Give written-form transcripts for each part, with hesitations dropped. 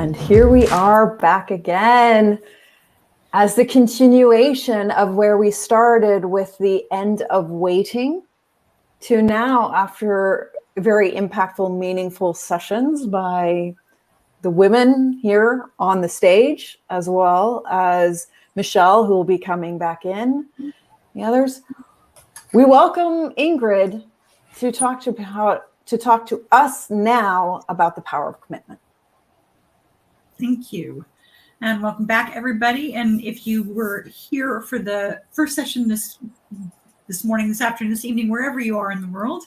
And here we are back again as the continuation of where we started with the end of waiting to now, after very impactful, meaningful sessions by the women here on the stage, as well as Michelle, who will be coming back in, the others. We welcome Ingrid to talk to us now about the power of commitment. Thank you. And welcome back, everybody. And if you were here for the first session this morning, this afternoon, this evening, wherever you are in the world,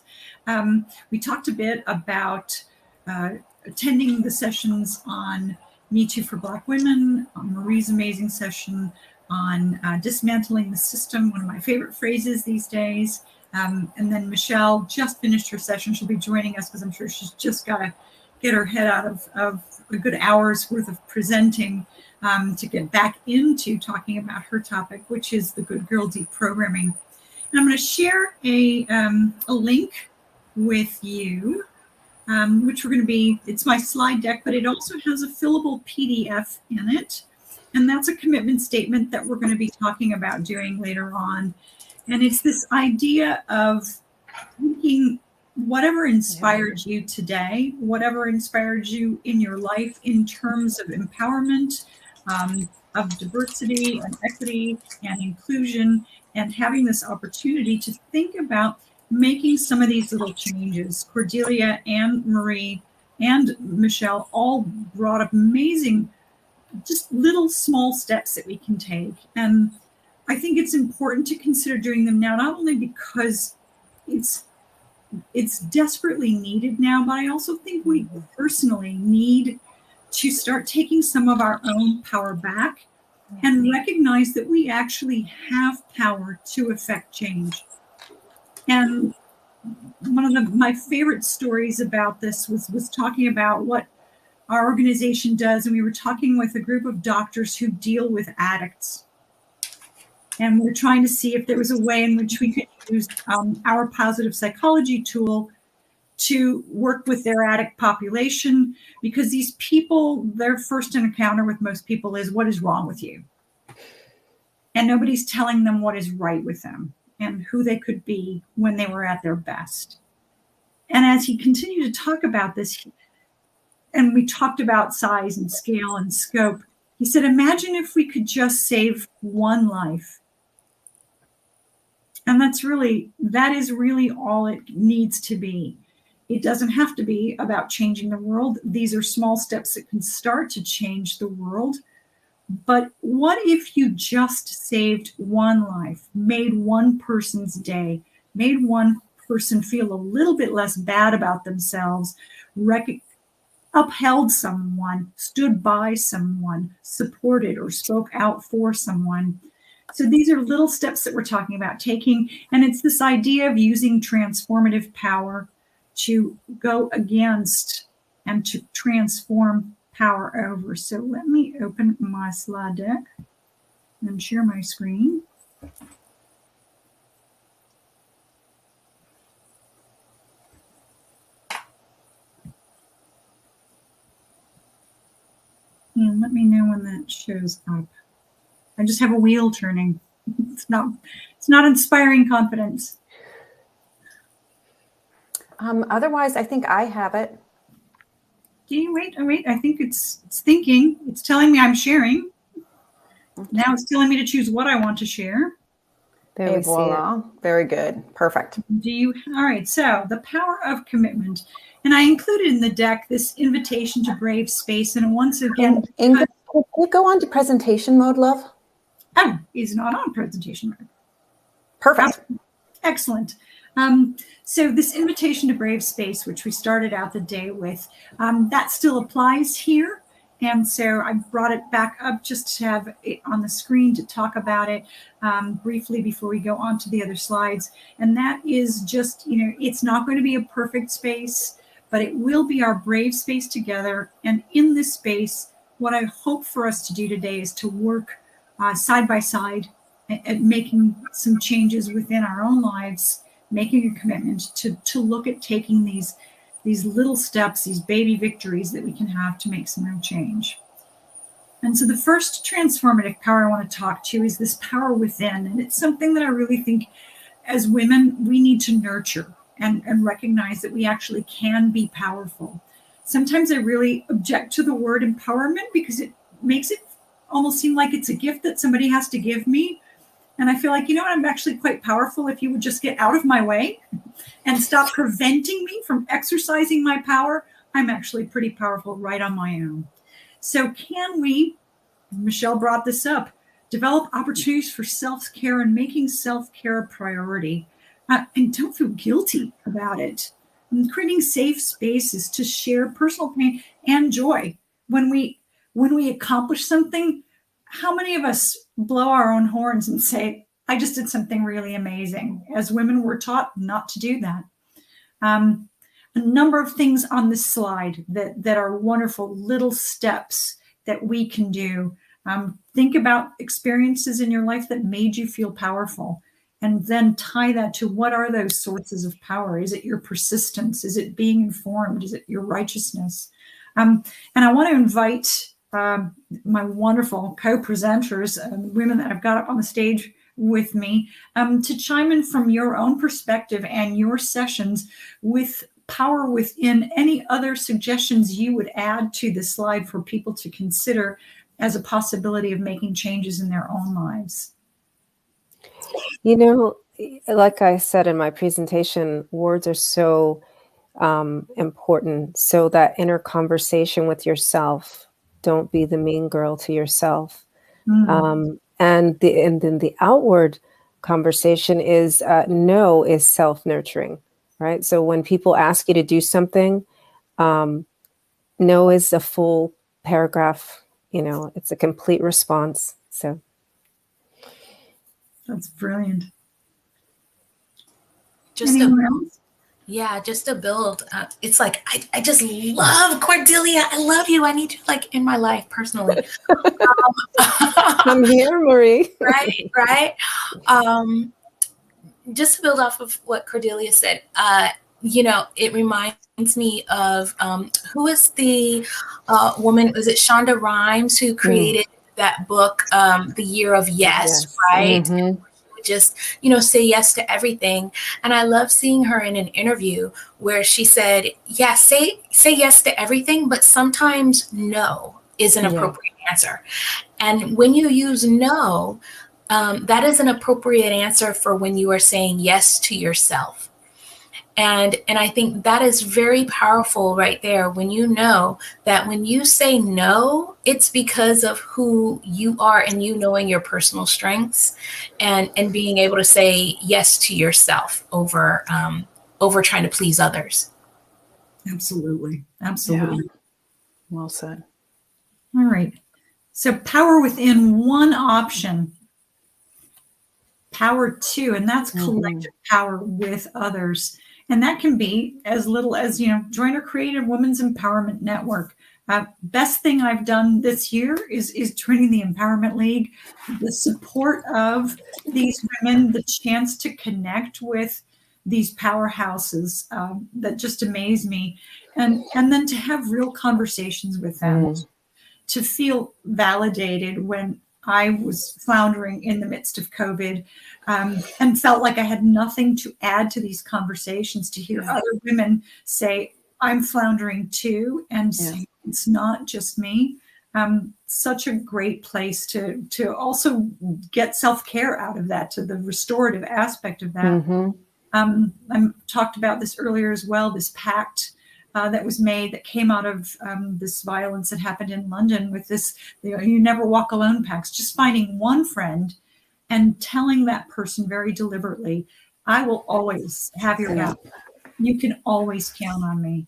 we talked a bit about attending the sessions on Me Too for Black Women, on Marie's amazing session on dismantling the system, one of my favorite phrases these days. And then Michelle just finished her session. She'll be joining us because I'm sure she's just got to get her head out of a good hour's worth of presenting to get back into talking about her topic, which is the Good Girl Deprogramming. And I'm going to share a link with you, which we're going to be, it's my slide deck, but it also has a fillable PDF in it. And that's a commitment statement that we're going to be talking about doing later on. And it's this idea of thinking whatever inspired you today, whatever inspired you in your life in terms of empowerment, of diversity and equity and inclusion, and having this opportunity to think about making some of these little changes. Cordelia and Marie and Michelle all brought up amazing, just little small steps that we can take. And I think it's important to consider doing them now, not only because it's desperately needed now, but I also think we personally need to start taking some of our own power back and recognize that we actually have power to affect change. And one of my favorite stories about this was talking about what our organization does. And we were talking with a group of doctors who deal with addicts. And we're trying to see if there was a way in which we could use our positive psychology tool to work with their addict population, because these people, their first encounter with most people is, what is wrong with you? And nobody's telling them what is right with them and who they could be when they were at their best. And as he continued to talk about this, and we talked about size and scale and scope, he said, imagine if we could just save one life. And that is really all it needs to be. It doesn't have to be about changing the world. These are small steps that can start to change the world. But what if you just saved one life, made one person's day, made one person feel a little bit less bad about themselves, upheld someone, stood by someone, supported or spoke out for someone? So these are little steps that we're talking about taking. And it's this idea of using transformative power to go against and to transform power over. So let me open my slide deck and share my screen. And let me know when that shows up. I just have a wheel turning. It's not inspiring confidence. Otherwise, I think I have it. Do you wait? Oh, wait. I think it's thinking. It's telling me I'm sharing. Okay. Now it's telling me to choose what I want to share. There we voila. See it. Very good. Perfect. All right. So the power of commitment. And I included in the deck this invitation to brave space. And once again, Ingrid, can you go on to presentation mode, love? Oh, he's not on presentation mode. Perfect. Excellent. So this invitation to brave space, which we started out the day with, that still applies here. And so I brought it back up just to have it on the screen to talk about it briefly before we go on to the other slides. And that is just, it's not going to be a perfect space, but it will be our brave space together. And in this space, what I hope for us to do today is to work side by side at making some changes within our own lives, making a commitment to look at taking these these little steps, these baby victories that we can have to make some real change. And so the first transformative power I want to talk to is this power within. And it's something that I really think as women, we need to nurture and recognize that we actually can be powerful. Sometimes I really object to the word empowerment because it makes it almost seem like it's a gift that somebody has to give me. And I feel like, I'm actually quite powerful if you would just get out of my way and stop preventing me from exercising my power. I'm actually pretty powerful right on my own. So can we, Michelle brought this up, develop opportunities for self-care and making self-care a priority, and don't feel guilty about it. And creating safe spaces to share personal pain and joy. When we accomplish something, how many of us blow our own horns and say, I just did something really amazing? As women, we're taught not to do that. A number of things on this slide that are wonderful little steps that we can do. Think about experiences in your life that made you feel powerful, and then tie that to what are those sources of power? Is it your persistence? Is it being informed? Is it your righteousness? And I want to invite my wonderful co-presenters, women that I've got up on the stage with me, to chime in from your own perspective and your sessions with power within. Any other suggestions you would add to the slide for people to consider as a possibility of making changes in their own lives? Like I said in my presentation, words are so important. So that inner conversation with yourself, don't be the mean girl to yourself. And then the outward conversation is no is self-nurturing, right? So when people ask you to do something, no is a full paragraph, it's a complete response. So that's brilliant. Anyone else? Yeah, just to build. It's like, I just love Cordelia. I love you. I need you in my life personally. I'm here, Marie. Right. Just to build off of what Cordelia said, it reminds me of who is the woman? Was it Shonda Rhimes who created that book, The Year of Yes. Right? Mm-hmm. Just say yes to everything. And I love seeing her in an interview where she said, say yes to everything, but sometimes no is an appropriate answer. And when you use no, that is an appropriate answer for when you are saying yes to yourself. And I think that is very powerful right there, when you know that when you say no, it's because of who you are and knowing your personal strengths and being able to say yes to yourself over trying to please others. Absolutely. Yeah. Well said. All right. So power within, one option. Power two, and that's collective power with others. And that can be as little as, join a Creative Women's Empowerment Network. Best thing I've done this year is joining the Empowerment League. The support of these women, the chance to connect with these powerhouses that just amaze me. And then to have real conversations with them, to feel validated when I was floundering in the midst of COVID, and felt like I had nothing to add to these conversations, to hear other women say, I'm floundering too, and say, it's not just me. Such a great place to also get self-care out of that, to the restorative aspect of that. I talked about this earlier as well, this pact that was made that came out of this violence that happened in London with this, you never walk alone pacts, just finding one friend and telling that person very deliberately, I will always have your back. You can always count on me.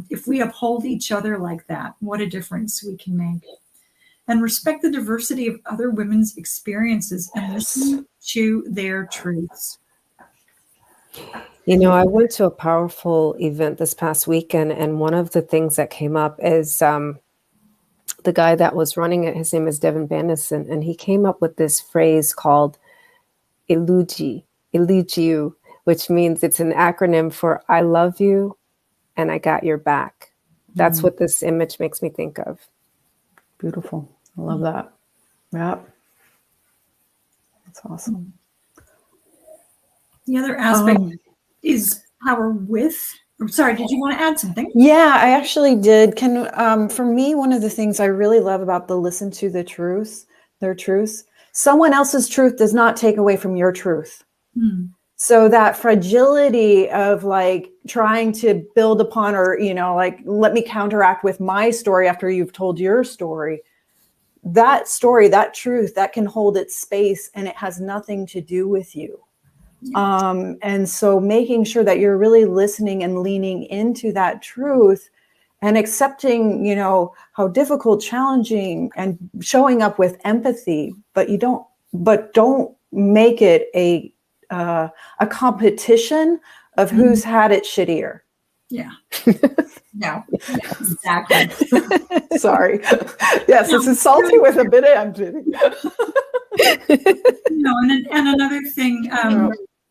If we uphold each other like that, what a difference we can make. And respect the diversity of other women's experiences and listen to their truths. I went to a powerful event this past weekend, and one of the things that came up is the guy that was running it, his name is Devin Bandison, and he came up with this phrase called Elugi, which means it's an acronym for I love you and I got your back. That's what this image makes me think of. Beautiful. I love that. Yeah. That's awesome. The other aspect is power with. I'm sorry, did you want to add something? Yeah, I actually did. For me, one of the things I really love about the listen to their truths, someone else's truth does not take away from your truth. So that fragility of like trying to build upon, or, you know, like, let me counteract with my story after you've told your story. That story, that truth, that can hold its space, and it has nothing to do with you. And so making sure that you're really listening and leaning into that truth and accepting, you know, how difficult, challenging, and showing up with empathy, but don't make it a competition of who's had it shittier. Yeah. No, exactly. Sorry. Yes, this is salty with a bit of empathy. No, and another thing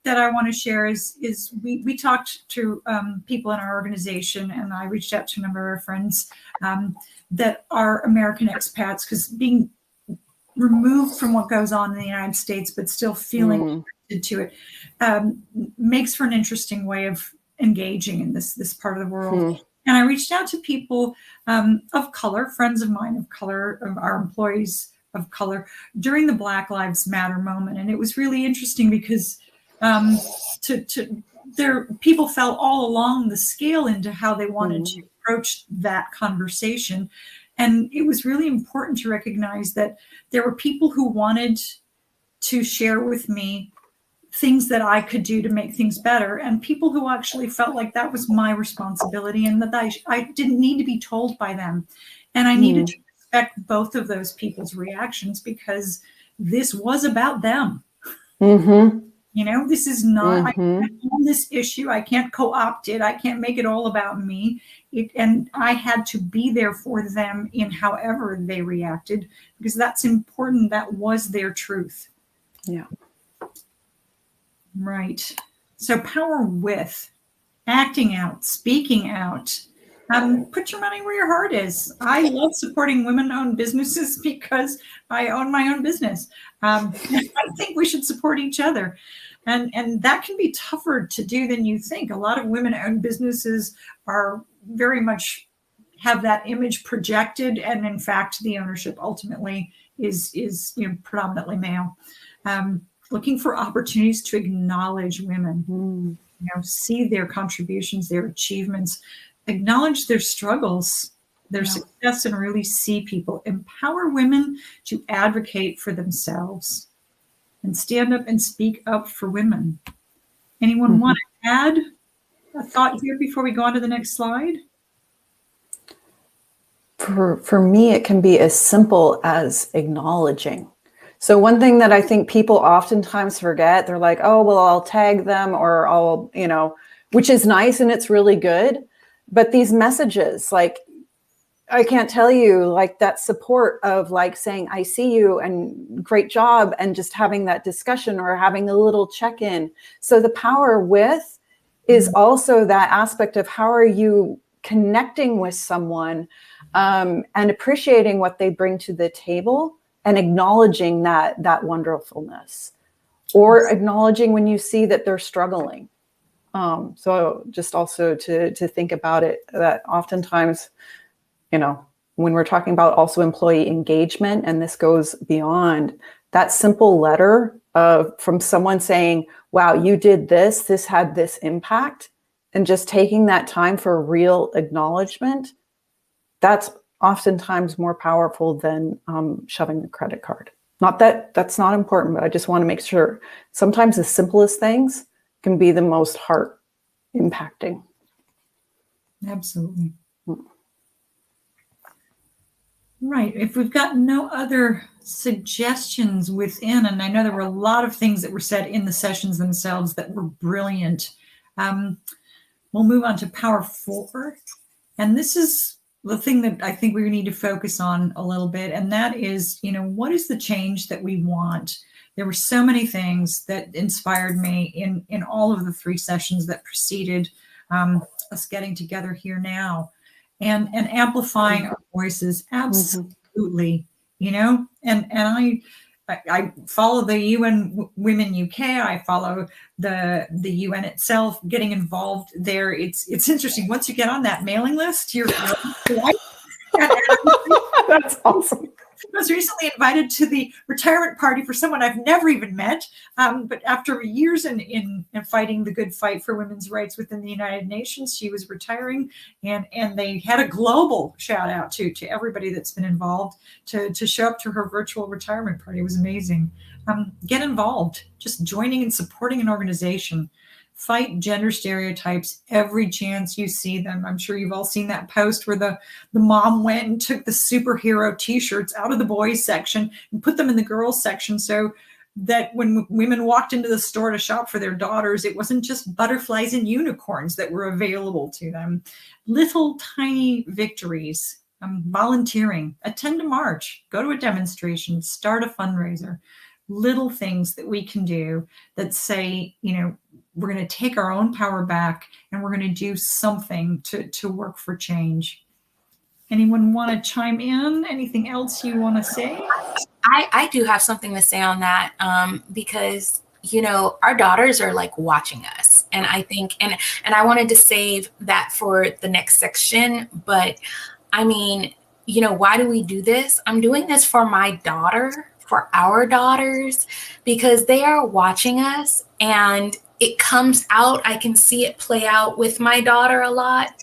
that I want to share is we talked to people in our organization, and I reached out to a number of our friends that are American expats, because being removed from what goes on in the United States, but still feeling connected to it, makes for an interesting way of engaging in this part of the world. And I reached out to people of color, friends of mine of color, our employees of color, during the Black Lives Matter moment. And it was really interesting because people fell all along the scale into how they wanted to approach that conversation. And it was really important to recognize that there were people who wanted to share with me things that I could do to make things better, and people who actually felt like that was my responsibility, and that I didn't need to be told by them. And I needed to respect both of those people's reactions, because this was about them. You know, this is not, I can't own this issue. I can't co-opt it. I can't make it all about me. And I had to be there for them in however they reacted, because that's important. That was their truth. Yeah. Right. So power with, acting out, speaking out. Put your money where your heart is. I love supporting women-owned businesses because I own my own business. I think we should support each other. And that can be tougher to do than you think. A lot of women-owned businesses are very much have that image projected. And in fact, the ownership ultimately is predominantly male. Looking for opportunities to acknowledge women, see their contributions, their achievements, acknowledge their struggles, their success, and really see people. Empower women to advocate for themselves and stand up and speak up for women. Anyone want to add a thought here before we go on to the next slide? For me, it can be as simple as acknowledging. So one thing that I think people oftentimes forget, they're like, oh, well, I'll tag them, or I'll, which is nice and it's really good. But these messages, like, I can't tell you, like, that support of like saying, I see you and great job, and just having that discussion or having a little check-in. So the power with is also that aspect of how are you connecting with someone and appreciating what they bring to the table, and acknowledging that wonderfulness, or acknowledging when you see that they're struggling. So just also to think about it, that oftentimes, when we're talking about also employee engagement, and this goes beyond that simple letter from someone saying, wow, you did this, this had this impact, and just taking that time for real acknowledgement, that's oftentimes more powerful than shoving the credit card. Not that that's not important, but I just want to make sure sometimes the simplest things can be the most heart impacting. Absolutely. Right. If we've got no other suggestions within, and I know there were a lot of things that were said in the sessions themselves that were brilliant, we'll move on to Power 4. And this is the thing that I think we need to focus on a little bit. And that is, what is the change that we want? There were so many things that inspired me in all of the 3 sessions that preceded us getting together here now and amplifying our voices. Absolutely. You know, and I follow the UN Women UK. I follow the UN itself, getting involved there. It's interesting. Once you get on that mailing list, you're right. That's awesome. I was recently invited to the retirement party for someone I've never even met. But after years in fighting the good fight for women's rights within the United Nations, she was retiring, and they had a global shout out to everybody that's been involved to show up to her virtual retirement party. It was amazing. Get involved, just joining and supporting an organization. Fight gender stereotypes every chance you see them. I'm sure you've all seen that post where the mom went and took the superhero t-shirts out of the boys section and put them in the girls section, so that when women walked into the store to shop for their daughters, it wasn't just butterflies and unicorns that were available to them. Little tiny victories. Volunteering, attend a march, go to a demonstration, start a fundraiser. Little things that we can do that say, you know, we're going to take our own power back and we're going to do something to work for change. Anyone want to chime in? Anything else you want to say? I do have something to say on that, because, you know, our daughters are like watching us. And I think, and I wanted to save that for the next section, but I mean, you know, why do we do this? I'm doing this for my daughter, for our daughters, because they are watching us, and it comes out. I can see it play out with my daughter a lot,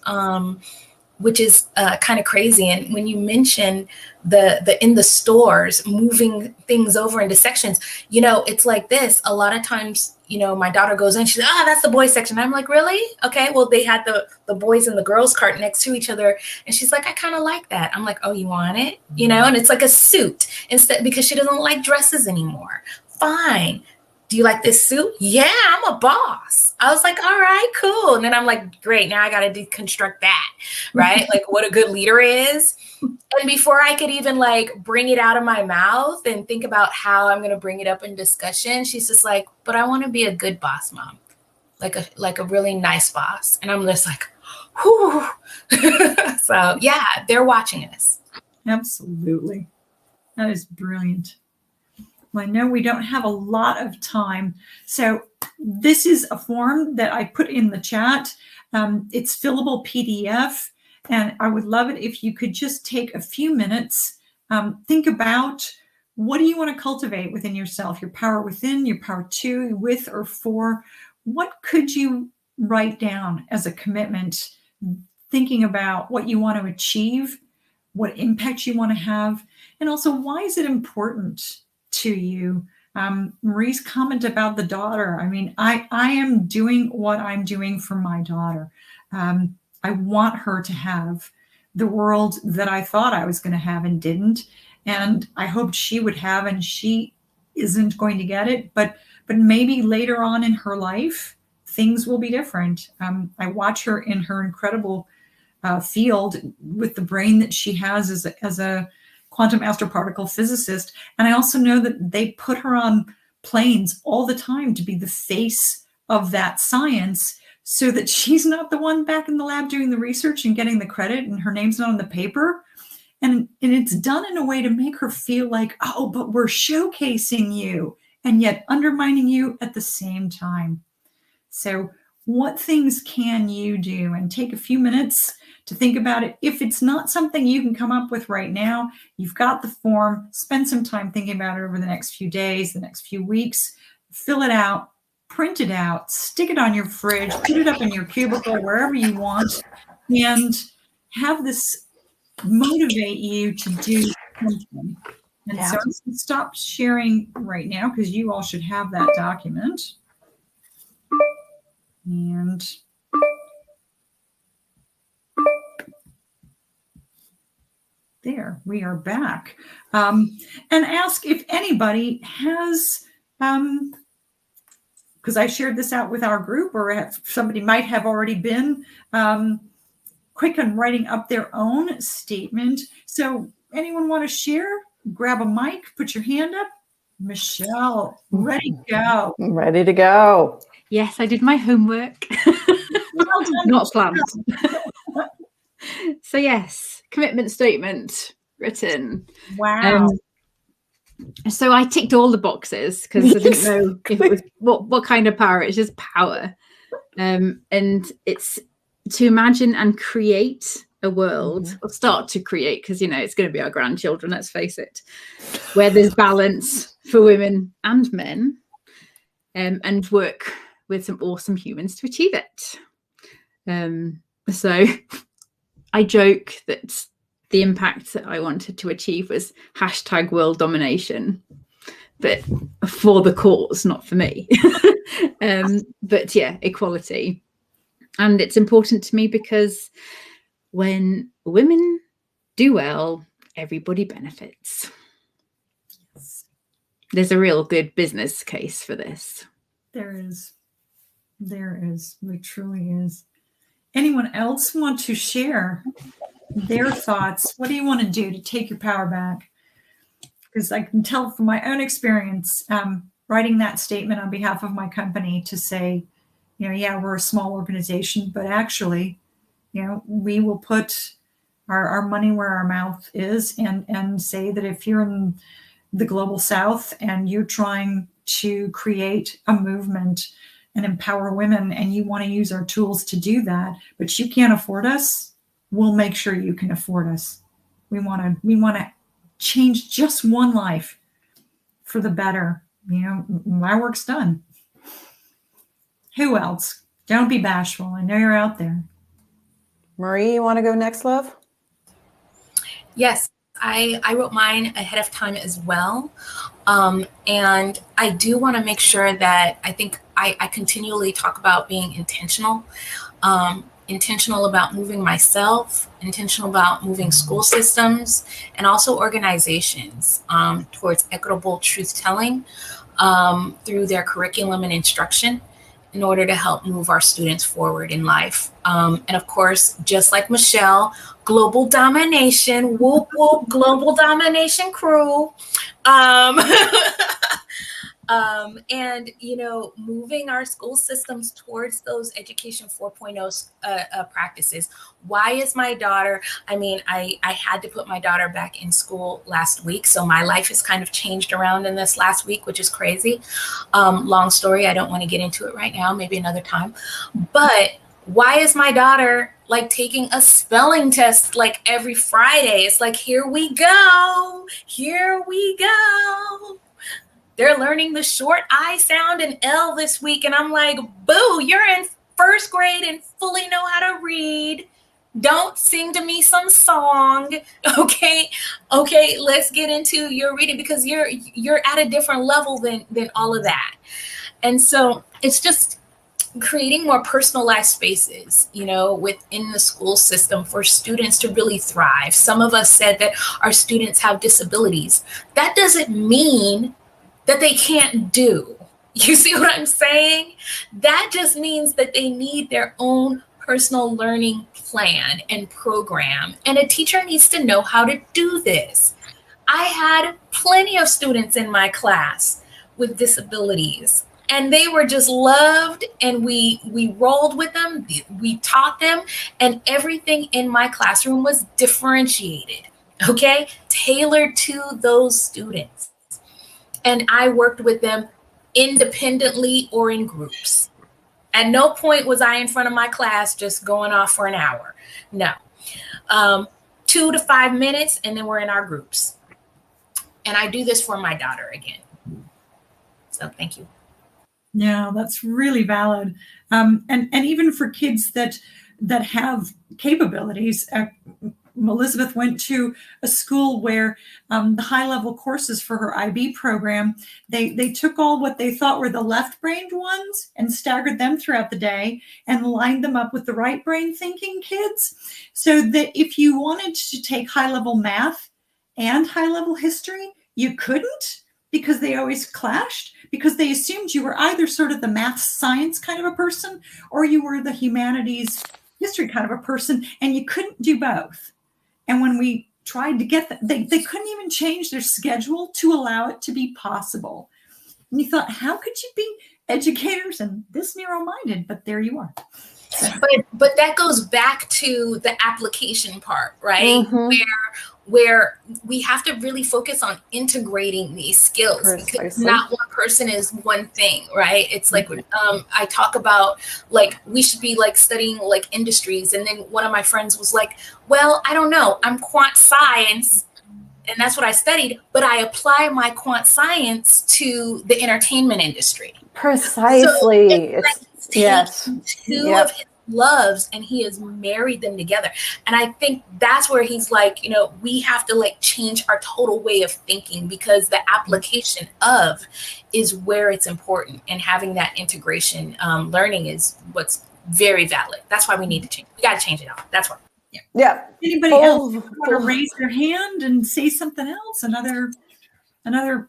which is kind of crazy. And when you mention the in the stores, moving things over into sections, you know, it's like this. A lot of times, you know, my daughter goes in, she's like, oh, that's the boys section. I'm like, really? Okay, well, they had the boys and the girls cart next to each other. And she's like, I kind of like that. I'm like, oh, you want it? You know, and it's like a suit instead, because she doesn't like dresses anymore. Fine. Do you like this suit? Yeah, I'm a boss. I was like, all right, cool. And then I'm like, great, now I got to deconstruct that, right? Like what a good leader is. And before I could even like bring it out of my mouth and think about how I'm going to bring it up in discussion, she's just like, but I want to be a good boss, Mom. Like a really nice boss. And I'm just like, whew. So yeah, they're watching us. Absolutely. That is brilliant. I know we don't have a lot of time, so this is a form that I put in the chat. It's fillable PDF, and I would love it if you could just take a few minutes, think about what do you want to cultivate within yourself, your power within, your power to, with or for. What could you write down as a commitment, thinking about what you want to achieve, what impact you want to have, and also why is it important to you? Marie's comment about the daughter. I mean, I am doing what I'm doing for my daughter. I want her to have the world that I thought I was going to have and didn't. And I hoped she would have, and she isn't going to get it. But maybe later on in her life, things will be different. I watch her in her incredible field with the brain that she has as a quantum astroparticle physicist. And I also know that they put her on planes all the time to be the face of that science, so that she's not the one back in the lab doing the research and getting the credit, and her name's not on the paper. And it's done in a way to make her feel like, oh, but we're showcasing you and yet undermining you at the same time. So what things can you do? And take a few minutes to think about it. If it's not something you can come up with right now, you've got the form. Spend some time thinking about it over the next few days, the next few weeks. Fill it out, print it out, stick it on your fridge, put it up in your cubicle, wherever you want, and have this motivate you to do something. And so I'm going to stop sharing right now, because you all should have that document. And there, we are back. And ask if anybody has, because I shared this out with our group, or if somebody might have already been quick on writing up their own statement. So anyone want to share? Grab a mic, put your hand up. Michelle, ready to go. Ready to go. Yes, I did my homework. Well done, Not planned. Michelle. So yes, commitment statement written. Wow. So I ticked all the boxes because I didn't know if it was what kind of power. It's just power. And it's to imagine and create a world, or start to create, because it's going to be our grandchildren, let's face it, where there's balance for women and men, and work with some awesome humans to achieve it. So I joke that the impact that I wanted to achieve was #world domination, but for the cause, not for me. But yeah, equality. And it's important to me because when women do well, everybody benefits. There's a real good business case for this. There is. There truly is. Anyone else want to share their thoughts? What do you want to do to take your power back? Because I can tell from my own experience, writing that statement on behalf of my company to say, yeah, we're a small organization, but actually, we will put our money where our mouth is, and say that if you're in the global South and you're trying to create a movement and empower women, and you want to use our tools to do that, but you can't afford us, we'll make sure you can afford us. We want to change just one life for the better. My work's done. Who else? Don't be bashful. I know you're out there. Marie, you want to go next, love? Yes, I wrote mine ahead of time as well. And I do want to make sure that I think I continually talk about being intentional, intentional about moving myself, intentional about moving school systems, and also organizations towards equitable truth-telling through their curriculum and instruction in order to help move our students forward in life. And of course, just like Michelle, global domination, whoop, whoop, global domination crew. And, moving our school systems towards those Education 4.0 practices. Why is my daughter, I had to put my daughter back in school last week. So my life has kind of changed around in this last week, which is crazy. Long story. I don't want to get into it right now, maybe another time. But why is my daughter taking a spelling test every Friday? It's here we go. Here we go. They're learning the short I sound and L this week. And I'm like, boo, you're in first grade and fully know how to read. Don't sing to me some song. Okay, let's get into your reading, because you're at a different level than all of that. And so it's just creating more personalized spaces, within the school system for students to really thrive. Some of us said that our students have disabilities. That doesn't mean that they can't do. You see what I'm saying? That just means that they need their own personal learning plan and program. And a teacher needs to know how to do this. I had plenty of students in my class with disabilities, and they were just loved, and we rolled with them, we taught them, and everything in my classroom was differentiated, okay? Tailored to those students. And I worked with them independently or in groups. At no point was I in front of my class just going off for an hour. No. 2 to 5 minutes, and then we're in our groups. And I do this for my daughter again. So thank you. Yeah, that's really valid. And even for kids that have capabilities, Elizabeth went to a school where the high-level courses for her IB program, they took all what they thought were the left-brained ones and staggered them throughout the day and lined them up with the right-brain thinking kids, so that if you wanted to take high-level math and high-level history, you couldn't, because they always clashed, because they assumed you were either sort of the math science kind of a person or you were the humanities history kind of a person, and you couldn't do both. And when we tried to get that, they couldn't even change their schedule to allow it to be possible. And you thought, how could you be educators and this narrow-minded? But there you are. But that goes back to the application part, right? Mm-hmm. Where we have to really focus on integrating these skills. Precisely. Because not one person is one thing, right? It's like I talk about like we should be like studying like industries, and then one of my friends was like, well, I don't know, I'm quant science and that's what I studied, but I apply my quant science to the entertainment industry. Precisely. So it's yes. Two of his loves and he has married them together. And I think that's where he's like, you know, we have to like change our total way of thinking, because the application of is where it's important, and having that integration learning is what's very valid. That's why we need to change. We got to change it out. That's why. Yeah. Anybody else want to raise their hand and say something else? Another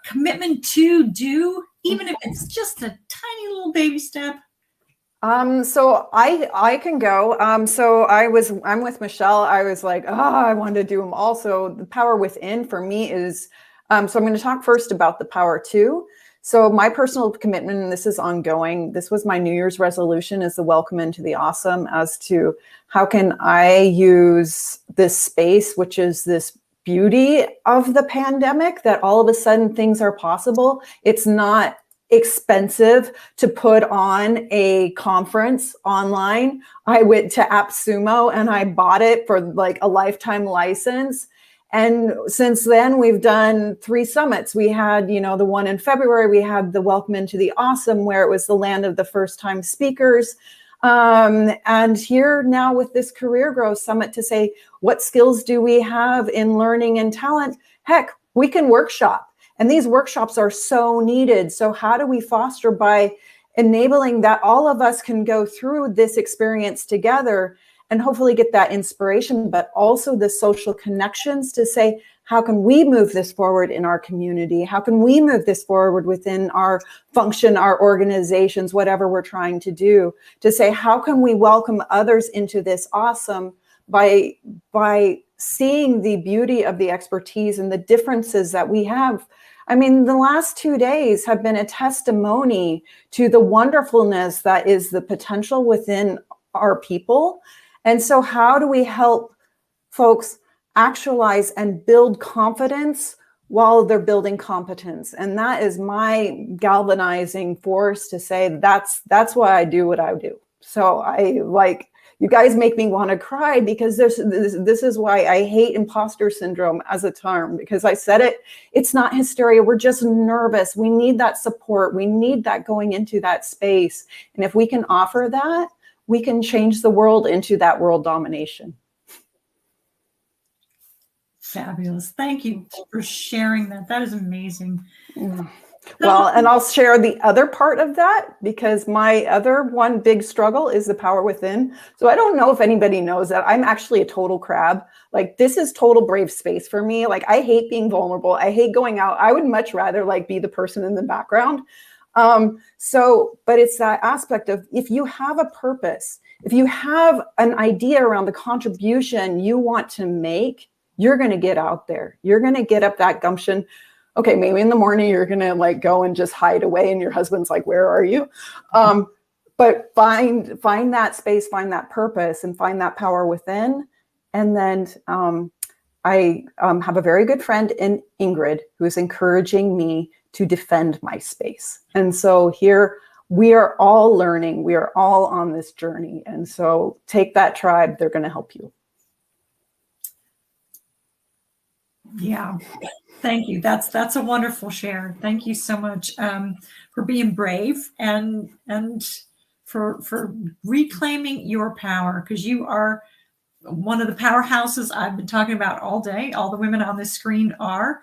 commitment to do, even if it's just a tiny little baby step. So I can go. So I'm with Michelle. I was like, I wanted to do them all. So the power within for me is, so I'm going to talk first about the power to. So my personal commitment, and this is ongoing, this was my New Year's resolution, is the welcome into the awesome, as to how can I use this space, which is this beauty of the pandemic, that all of a sudden things are possible. It's not expensive to put on a conference online. I went to AppSumo and I bought it for like a lifetime license. And since then, we've done 3 summits. We had, the one in February, we had the Welcome into the Awesome, where it was the land of the first-time speakers. And here now with this Career Growth Summit to say, what skills do we have in learning and talent? Heck, we can workshop. And these workshops are so needed. So how do we foster by enabling that all of us can go through this experience together and hopefully get that inspiration, but also the social connections to say, how can we move this forward in our community? How can we move this forward within our function, our organizations, whatever we're trying to do, to say, how can we welcome others into this awesome by seeing the beauty of the expertise and the differences that we have. I mean, the last 2 days have been a testimony to the wonderfulness that is the potential within our people. And so how do we help folks actualize and build confidence while they're building competence? And that is my galvanizing force to say that's why I do what I do. So you guys make me want to cry, because this is why I hate imposter syndrome as a term, because I said it, it's not hysteria. We're just nervous. We need that support. We need that going into that space. And if we can offer that, we can change the world into that world domination. Fabulous. Thank you for sharing that. That is amazing. Well, and I'll share the other part of that, because my other one big struggle is the power within. So I don't know if anybody knows that I'm actually a total crab. Like, this is total brave space for me. Like, I hate being vulnerable. I hate going out. I would much rather be the person in the background. But it's that aspect of, if you have a purpose, if you have an idea around the contribution you want to make, you're going to get out there. You're going to get up that gumption. Okay, maybe in the morning you're going to go and just hide away, and your husband's like, where are you? But find that space, find that purpose, and find that power within. And then I have a very good friend in Ingrid who is encouraging me to defend my space. And so here we are all learning. We are all on this journey. And so take that tribe. They're going to help you. Yeah. Thank you. That's a wonderful share. Thank you so much for being brave and for reclaiming your power, because you are one of the powerhouses I've been talking about all day. All the women on this screen are.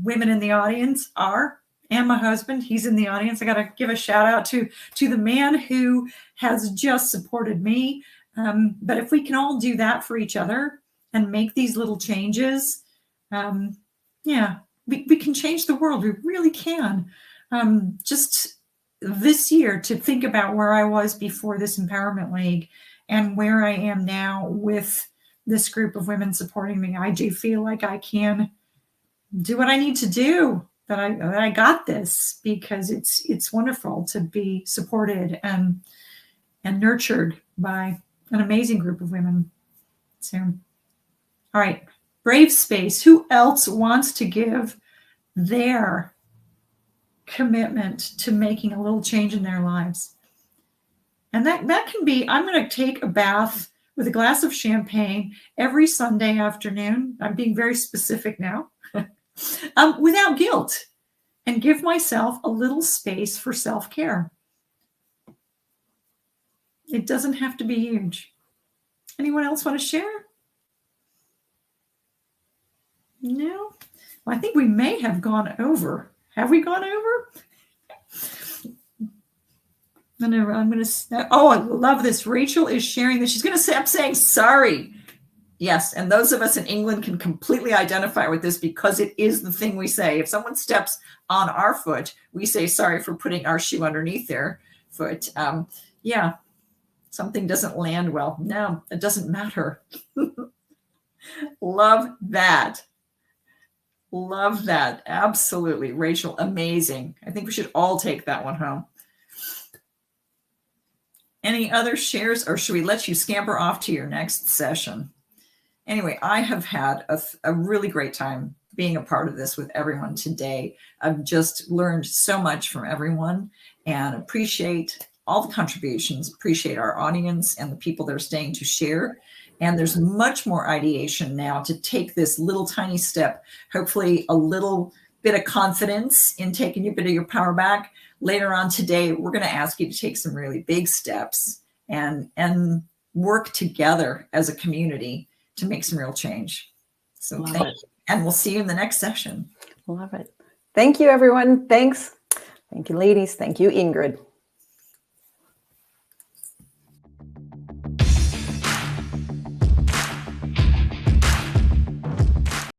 Women in the audience are. And my husband, he's in the audience. I got to give a shout out to the man who has just supported me. But if we can all do that for each other and make these little changes, we can change the world. We really can. Just this year, to think about where I was before this Empowerment League and where I am now with this group of women supporting me, I do feel like I can do what I need to do, that I got this, because it's wonderful to be supported. And and nurtured by an amazing group of women. So, all right, brave space. Who else wants to give their commitment to making a little change in their lives? And that can be, I'm going to take a bath with a glass of champagne every Sunday afternoon. I'm being very specific now, without guilt, and give myself a little space for self-care. It doesn't have to be huge. Anyone else want to share? No? Well, I think we may have gone over. Have we gone over? I'm going to, oh, I love this. Rachel is sharing this. She's going to stop saying sorry. Yes, and those of us in England can completely identify with this because it is the thing we say. If someone steps on our foot, we say sorry for putting our shoe underneath their foot. Yeah, something doesn't land well. No, it doesn't matter. Love that. Love that. Absolutely. Rachel, amazing. I think we should all take that one home. Any other shares, or should we let you scamper off to your next session? Anyway, I have had a really great time being a part of this with everyone today. I've just learned so much from everyone and appreciate all the contributions, appreciate our audience and the people that are staying to share. And there's much more ideation now to take this little tiny step, hopefully a little bit of confidence in taking a bit of your power back. Later on today, we're going to ask you to take some really big steps and work together as a community to make some real change. So thank you. And we'll see you in the next session. Love it. Thank you, everyone. Thanks. Thank you, ladies. Thank you, Ingrid.